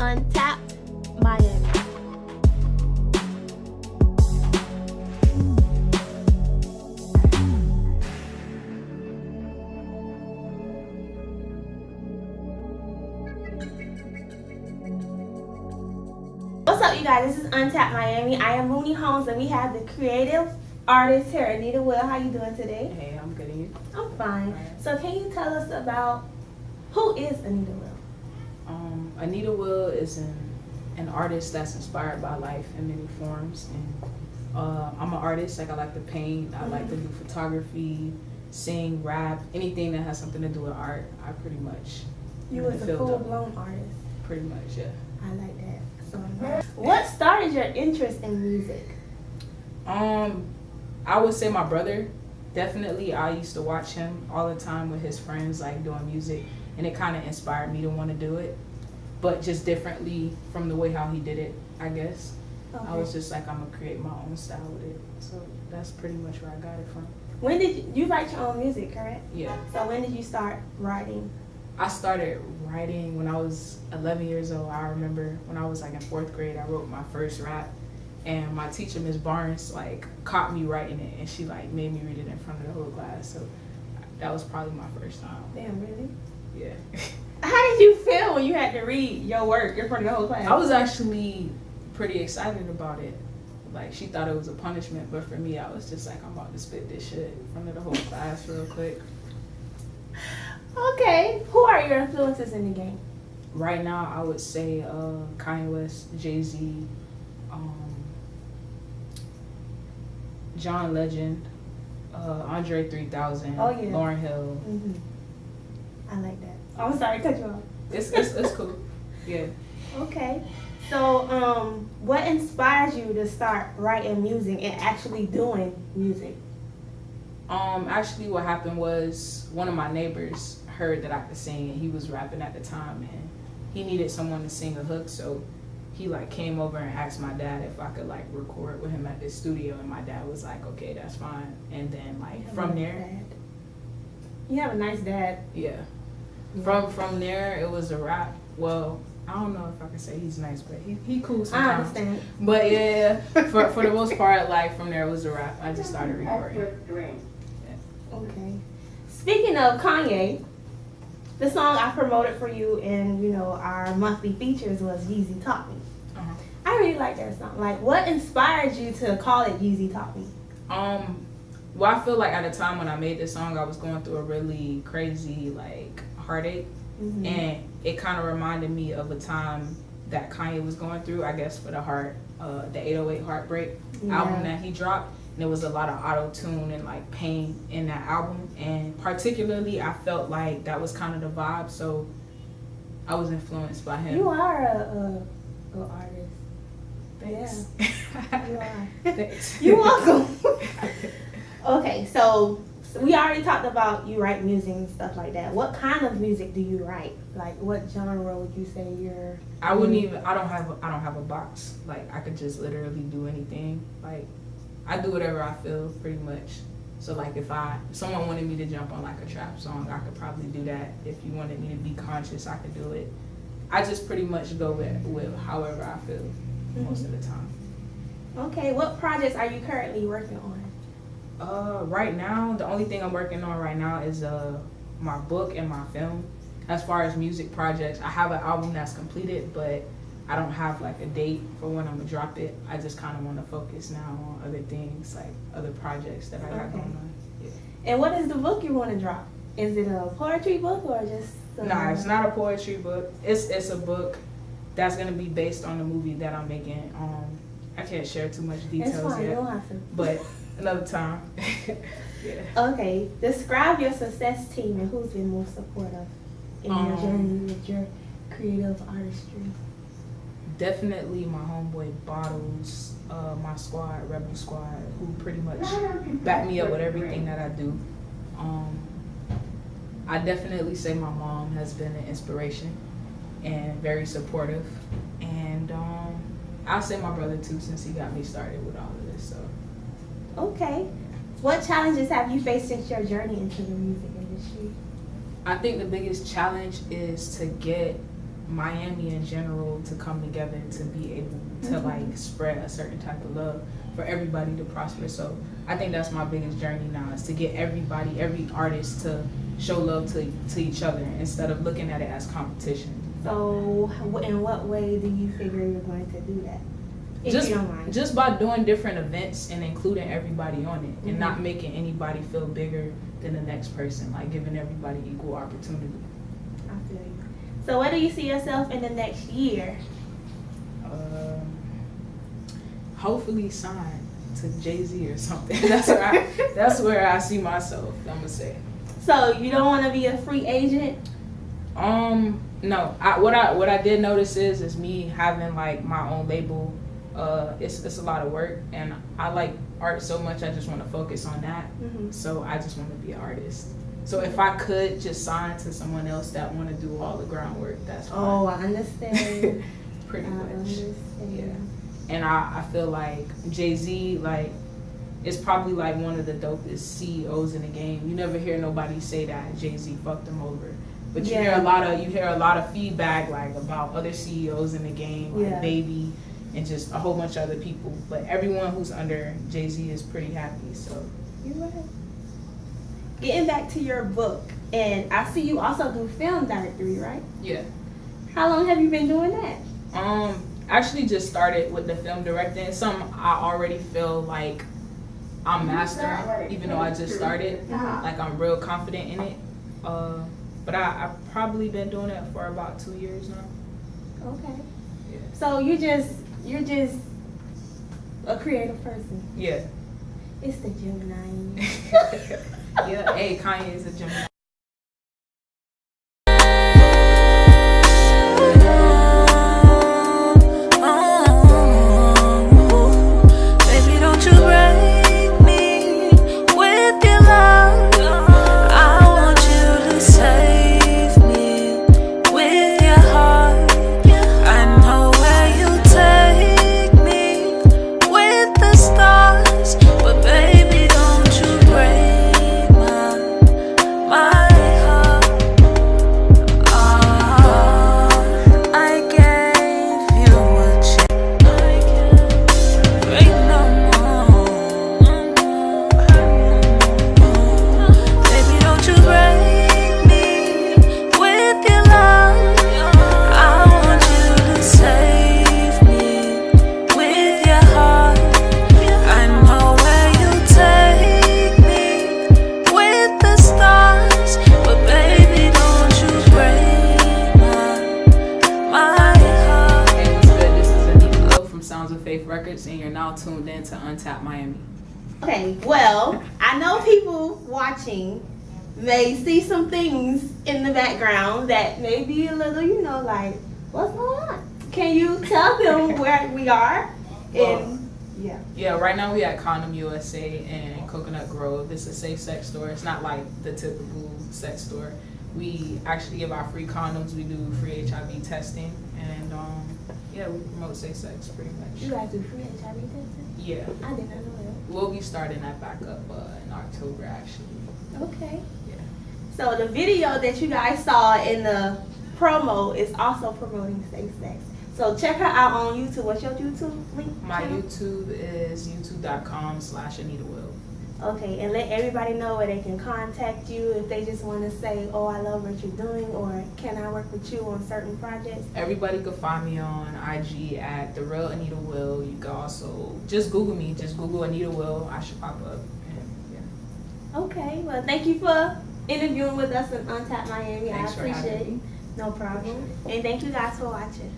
Untapped, Miami. What's up, you guys? This is Untapped Miami. I am Mooney Holmes, and we have the creative artist here, Anita WIll. How you doing today? Hey, I'm good. And you? I'm fine. So can you tell us about who is Anita WIll? Anita WIll is an artist that's inspired by life in many forms. And I'm an artist. Like, I like to paint. I like to do photography, sing, rap, anything that has something to do with art. I pretty much. You was a full-blown artist. Pretty much, yeah. I like that. So, what started your interest in music? I would say my brother. Definitely, I used to watch him all the time with his friends, like doing music, and it kind of inspired me to want to do it, but just differently from the way how he did it, I guess. Okay. I was just like, I'm gonna create my own style with it. So that's pretty much where I got it from. When did you write your own music, correct? Yeah. So when did you start writing? I started writing when I was 11 years old. I remember when I was like in 4th grade, I wrote my first rap. And my teacher, Miss Barnes, like caught me writing it, and she like made me read it in front of the whole class. So that was probably my first time. Damn, really? Yeah. How did you feel when you had to read your work in front of the whole class? I was actually pretty excited about it. Like, she thought it was a punishment, but for me, I was just like, I'm about to spit this shit in front of the whole class real quick. Okay. Who are your influences in the game? Right now, I would say Kanye West, Jay-Z, John Legend, Andre 3000, Lauryn Hill. Mm-hmm. I like that. I'm sorry to cut you off. It's cool. Yeah. Okay. So, what inspires you to start writing music and actually doing music? Actually, what happened was one of my neighbors heard that I could sing, and he was rapping at the time, and he needed someone to sing a hook, so he like came over and asked my dad if I could like record with him at the studio, and my dad was like, okay, that's fine. And then like from there, you have a nice dad. Yeah. From there, it was a rap. Well, I don't know if I can say he's nice, but he cool sometimes. I understand. But yeah, for the most part, like from there it was a rap. I just started recording. Yeah. Okay. Speaking of Kanye, the song I promoted for you in our monthly features was Yeezy Taught Me. Uh-huh. I really like that song. Like, what inspired you to call it Yeezy Taught Me? Well, I feel like at the time when I made this song, I was going through a really crazy like heartache, and it kind of reminded me of a time that Kanye was going through, I guess, for the the 808 Heartbreak album that he dropped. And there was a lot of auto-tune and like pain in that album, and particularly I felt like that was kind of the vibe, so I was influenced by him. You are a artist. Thanks. Yeah. You are. Thanks. You're welcome. Okay, so we already talked about you write music and stuff like that. What kind of music do you write? Like, what genre would you say you're? I don't have a box. Like, I could just literally do anything. Like, I do whatever I feel, pretty much. So like, if someone wanted me to jump on like a trap song, I could probably do that. If you wanted me to be conscious, I could do it. I just pretty much go with however I feel most of the time. Okay, what projects are you currently working on? Right now, the only thing I'm working on right now is my book and my film. As far as music projects, I have an album that's completed, but I don't have like a date for when I'm gonna drop it. I just kind of want to focus now on other things, like other projects that I got going on. Yeah. And what is the book you want to drop? Is it a poetry book or just? Nah, it's not a poetry book. It's a book that's gonna be based on the movie that I'm making. I can't share too much details it's fine, yet, you don't have to. but another time. Yeah. Okay, describe your success team and who's been most supportive in your journey with your creative artistry. Definitely my homeboy Bottles, my squad, Rebel Squad, who pretty much back me up with everything that I do. I definitely say my mom has been an inspiration and very supportive. And I'll say my brother too, since he got me started with all of this. So. Okay. What challenges have you faced since your journey into the music industry? I think the biggest challenge is to get Miami in general to come together to be able to like spread a certain type of love for everybody to prosper. So I think that's my biggest journey now, is to get everybody, every artist, to show love to each other instead of looking at it as competition. So in what way do you figure you're going to do that? If you don't mind. Just by doing different events and including everybody on it, and not making anybody feel bigger than the next person, like giving everybody equal opportunity. I feel you. So where do you see yourself in the next year? Hopefully signed to Jay-Z or something. That's where I see myself, I'm gonna say. So you don't want to be a free agent? No. What I did notice is me having like my own label. It's a lot of work, and I like art so much. I just want to focus on that. So I just want to be an artist. So if I could just sign to someone else that want to do all the groundwork, that's fine. Oh, I understand. Pretty much. Understand. Yeah. And I feel like Jay-Z, like, is probably like one of the dopest CEOs in the game. You never hear nobody say that Jay-Z fucked him over. But you hear a lot of feedback like about other CEOs in the game, like Baby and just a whole bunch of other people. But everyone who's under Jay-Z is pretty happy. So you're right. Getting back to your book, and I see you also do film directory, right? Yeah. How long have you been doing that? Actually just started with the film directing. It's something I already feel like I'm mastering, even though I just started. Like I'm real confident in it. But I've probably been doing it for about 2 years now. Okay. Yeah. So you're just a creative person. Yeah. It's the Gemini. Yeah. Hey, Kanye is a Gemini. And you're now tuned in to Untapped Miami. Okay, well, I know people watching may see some things in the background that may be a little, like, what's going on? Can you tell them where we are? Yeah, right now we at Condom USA in Coconut Grove. It's a safe sex store. It's not like the typical sex store. We actually give out free condoms. We do free HIV testing, and we promote safe sex pretty much. You guys do free HIV testing? Yeah. I did not know that. We'll be starting that back up in October, actually. Okay. Yeah. So the video that you guys saw in the promo is also promoting safe sex. So check her out on YouTube. What's your YouTube link? My YouTube is youtube.com/Anita WIll. Okay, and let everybody know where they can contact you if they just want to say, oh, I love what you're doing, or can I work with you on certain projects? Everybody can find me on IG at The Real Anita WIll. You can also just Google me. Just Google Anita WIll. I should pop up. Okay, well, thank you for interviewing with us in Untapped Miami. Thanks I appreciate it. me. No problem. And thank you guys for watching.